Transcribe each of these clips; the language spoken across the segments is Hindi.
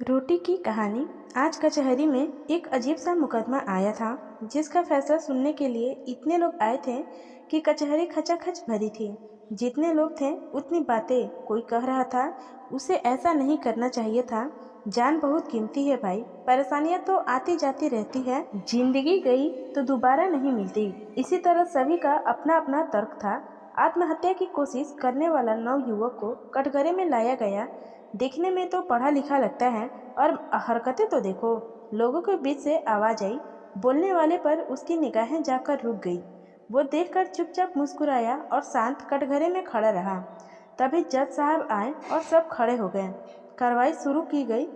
रोटी की कहानी। आज कचहरी में एक अजीब सा मुकदमा आया था जिसका फैसला सुनने के लिए इतने लोग आए थे कि कचहरी खचाखच भरी थी। जितने लोग थे उतनी बातें। कोई कह रहा था उसे ऐसा नहीं करना चाहिए था, जान बहुत कीमती है भाई, परेशानियां तो आती जाती रहती है, जिंदगी गई तो दोबारा नहीं मिलती। इसी तरह सभी का अपना अपना तर्क था। आत्महत्या की कोशिश करने वाला नवयुवक को कटघरे में लाया गया। देखने में तो पढ़ा लिखा लगता है और हरकतें तो देखो। लोगों के बीच से आवाज आई, बोलने वाले पर उसकी निगाहें जाकर रुक गई। वो देखकर चुपचाप मुस्कुराया और शांत कटघरे में खड़ा रहा। तभी जज साहब आए और सब खड़े हो गए। कार्रवाई शुरू की गई।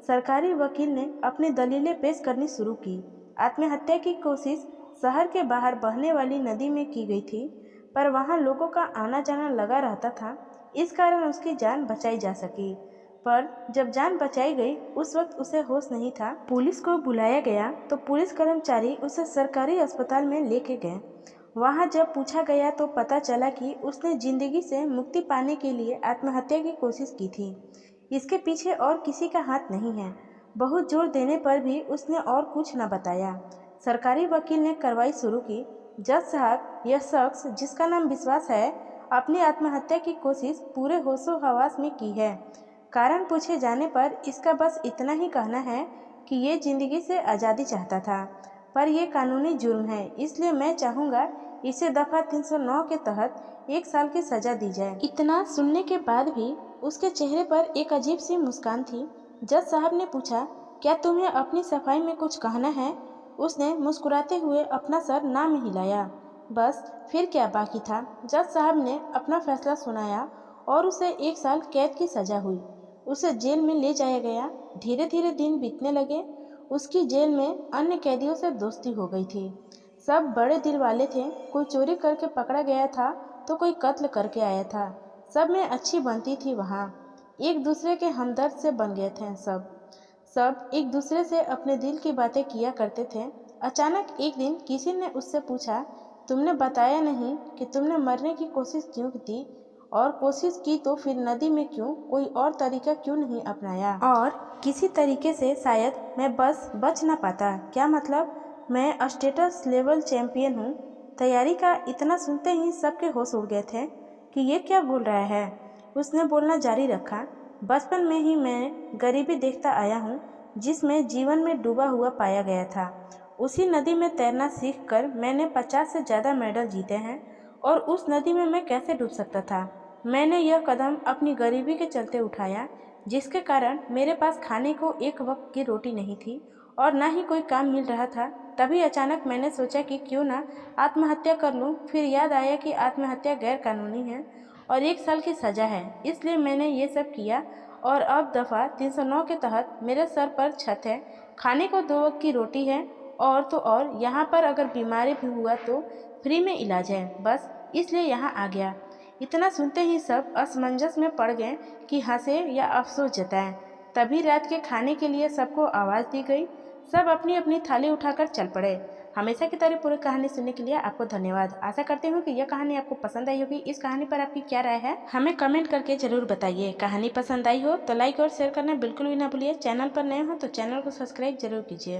सरकारी वकील ने अपनी दलीलें पेश करनी शुरू की। आत्महत्या की कोशिश शहर के बाहर बहने वाली नदी में की गई थी, पर वहां लोगों का आना जाना लगा रहता था, इस कारण उसकी जान बचाई जा सकी। पर जब जान बचाई गई उस वक्त उसे होश नहीं था। पुलिस को बुलाया गया तो पुलिस कर्मचारी उसे सरकारी अस्पताल में लेके गए। वहां जब पूछा गया तो पता चला कि उसने जिंदगी से मुक्ति पाने के लिए आत्महत्या की कोशिश की थी। इसके पीछे और किसी का हाथ नहीं है। बहुत जोर देने पर भी उसने और कुछ न बताया। सरकारी वकील ने कार्रवाई शुरू की। जज साहब, यह शख्स जिसका नाम विश्वास है, अपनी आत्महत्या की कोशिश पूरे होशो हवास में की है। कारण पूछे जाने पर इसका बस इतना ही कहना है कि ये जिंदगी से आज़ादी चाहता था, पर यह कानूनी जुर्म है, इसलिए मैं चाहूँगा इसे दफ़ा 309 के तहत 1 साल की सज़ा दी जाए। इतना सुनने के बाद भी उसके चेहरे पर एक अजीब सी मुस्कान थी। जज साहब ने पूछा, क्या तुम्हें अपनी सफाई में कुछ कहना है? उसने मुस्कुराते हुए अपना सर ना में हिलाया। बस फिर क्या बाकी था। जज साहब ने अपना फैसला सुनाया और उसे 1 साल कैद की सज़ा हुई। उसे जेल में ले जाया गया। धीरे धीरे दिन बीतने लगे। उसकी जेल में अन्य कैदियों से दोस्ती हो गई थी। सब बड़े दिल वाले थे। कोई चोरी करके पकड़ा गया था तो कोई कत्ल करके आया था। सब में अच्छी बनती थी। वहाँ एक दूसरे के हमदर्द से बन गए थे। सब एक दूसरे से अपने दिल की बातें किया करते थे। अचानक एक दिन किसी ने उससे पूछा, तुमने बताया नहीं कि तुमने मरने की कोशिश क्यों की, और कोशिश की तो फिर नदी में क्यों, कोई और तरीका क्यों नहीं अपनाया? और किसी तरीके से शायद मैं बस बच ना पाता। क्या मतलब? मैं स्टेटस लेवल चैंपियन हूँ। तैयारी का इतना सुनते ही सबके होश उड़ गए थे कि ये क्या बोल रहा है। उसने बोलना जारी रखा, बचपन में ही मैं गरीबी देखता आया हूँ जिसमें जीवन में डूबा हुआ पाया गया था। उसी नदी में तैरना सीखकर मैंने 50 से ज़्यादा मेडल जीते हैं, और उस नदी में मैं कैसे डूब सकता था? मैंने यह कदम अपनी गरीबी के चलते उठाया, जिसके कारण मेरे पास खाने को एक वक्त की रोटी नहीं थी और ना ही कोई काम मिल रहा था। तभी अचानक मैंने सोचा कि क्यों ना आत्महत्या कर लूं। फिर याद आया कि आत्महत्या गैर कानूनी है और 1 साल की सज़ा है, इसलिए मैंने ये सब किया। और अब दफ़ा 309 के तहत मेरे सर पर छत है, खाने को 2 वक्त की रोटी है, और तो और यहाँ पर अगर बीमारी भी हुआ तो फ्री में इलाज है। बस इसलिए यहाँ आ गया। इतना सुनते ही सब असमंजस में पड़ गए कि हंसे या अफसोस जताएं। तभी रात के खाने के लिए सबको आवाज़ दी गई। सब अपनी अपनी थाली उठाकर चल पड़े। हमेशा की तरह पूरी कहानी सुनने के लिए आपको धन्यवाद। आशा करती हूँ कि यह कहानी आपको पसंद आई होगी। इस कहानी पर आपकी क्या राय है, हमें कमेंट करके ज़रूर बताइए। कहानी पसंद आई हो तो लाइक और शेयर करना बिल्कुल भी ना भूलिए। चैनल पर नए हो तो चैनल को सब्सक्राइब जरूर कीजिए।